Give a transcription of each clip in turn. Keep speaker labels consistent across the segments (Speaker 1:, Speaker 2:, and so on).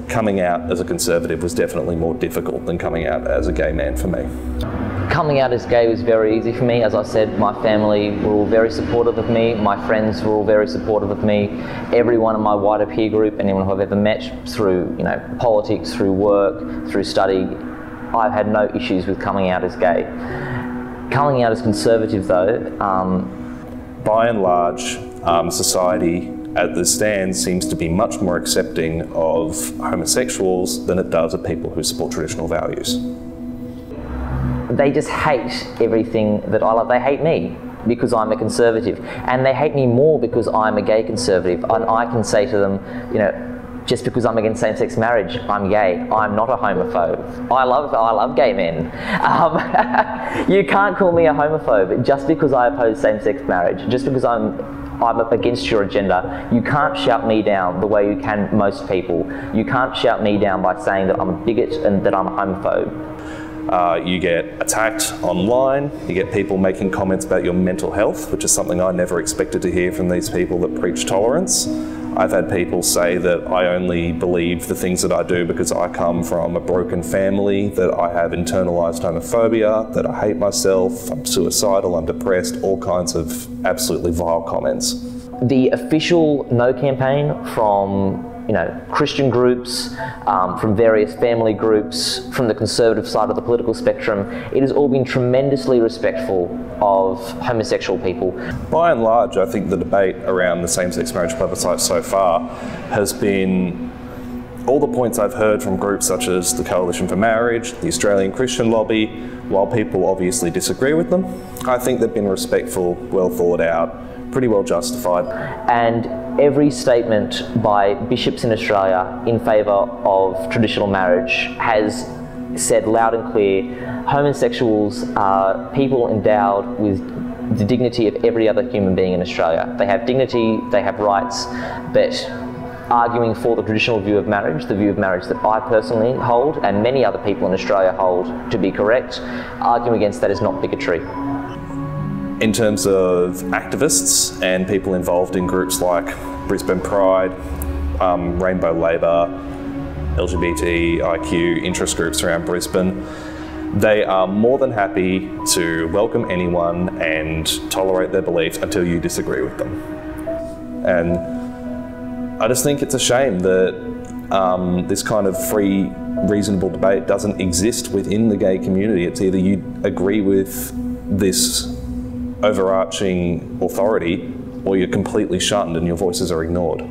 Speaker 1: coming out as a conservative was definitely more difficult than coming out as a gay man for me.
Speaker 2: Coming out as gay was very easy for me. As I said, my family were all very supportive of me. My friends were all very supportive of me. Everyone in my wider peer group, anyone who I've ever met through, politics, through work, through study, I've had no issues with coming out as gay. Coming out as conservative though,
Speaker 1: by and large, society as it stands seems to be much more accepting of homosexuals than it does of people who support traditional values.
Speaker 2: They just hate everything that I love. They hate me because I'm a conservative, and they hate me more because I'm a gay conservative. And I can say to them, just because I'm against same-sex marriage, I'm gay. I'm not a homophobe. I love gay men. You can't call me a homophobe just because I oppose same-sex marriage, just because I'm against your agenda. You can't shout me down the way you can most people. You can't shout me down by saying that I'm a bigot and that I'm a homophobe.
Speaker 1: You get attacked online, you get people making comments about your mental health, which is something I never expected to hear from these people that preach tolerance. I've had people say that I only believe the things that I do because I come from a broken family, that I have internalised homophobia, that I hate myself, I'm suicidal, I'm depressed, all kinds of absolutely vile comments. The
Speaker 2: official No campaign from Christian groups, from various family groups, from the conservative side of the political spectrum, it has all been tremendously respectful of homosexual people.
Speaker 1: By and large, I think the debate around the same-sex marriage plebiscite so far has been all the points I've heard from groups such as the Coalition for Marriage, the Australian Christian Lobby. While people obviously disagree with them, I think they've been respectful, well thought out, pretty well justified.
Speaker 2: And every statement by bishops in Australia in favour of traditional marriage has said loud and clear, homosexuals are people endowed with the dignity of every other human being in Australia. They have dignity, they have rights, but arguing for the traditional view of marriage, the view of marriage that I personally hold and many other people in Australia hold to be correct, arguing against that is not bigotry.
Speaker 1: In terms of activists and people involved in groups like Brisbane Pride, Rainbow Labour, LGBTIQ interest groups around Brisbane, they are more than happy to welcome anyone and tolerate their beliefs until you disagree with them. And I just think it's a shame that this kind of free, reasonable debate doesn't exist within the gay community. It's either you agree with this overarching authority or you're completely shunned and your voices are ignored.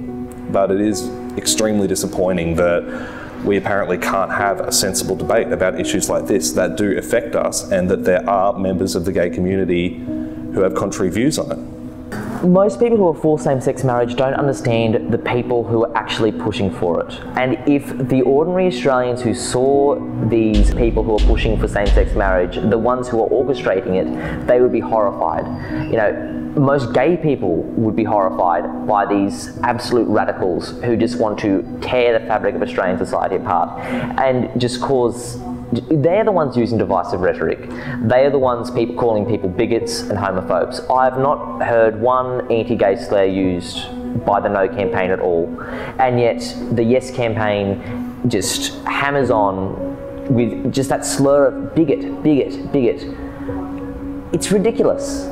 Speaker 1: But it is extremely disappointing that we apparently can't have a sensible debate about issues like this that do affect us, and that there are members of the gay community who have contrary views on it.
Speaker 2: Most people who are for same-sex marriage don't understand the people who are actually pushing for it. And if the ordinary Australians who saw these people who are pushing for same-sex marriage, the ones who are orchestrating it, they would be horrified. Most gay people would be horrified by these absolute radicals who just want to tear the fabric of Australian society apart and just cause. They're the ones using divisive rhetoric. They are the ones calling people bigots and homophobes. I've not heard one anti-gay slur used by the No campaign at all. And yet the Yes campaign just hammers on with just that slur of bigot, bigot, bigot. It's ridiculous.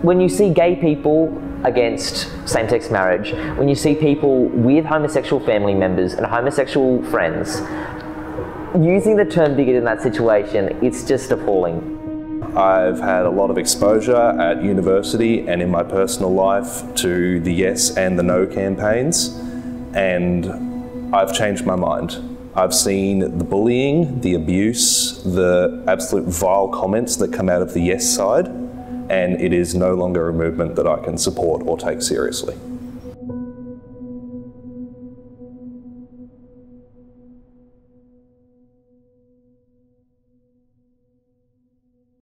Speaker 2: When you see gay people against same-sex marriage, when you see people with homosexual family members and homosexual friends using the term bigot in that situation, it's just appalling.
Speaker 1: I've had a lot of exposure at university and in my personal life to the Yes and the No campaigns, and I've changed my mind. I've seen the bullying, the abuse, the absolute vile comments that come out of the Yes side, and it is no longer a movement that I can support or take seriously.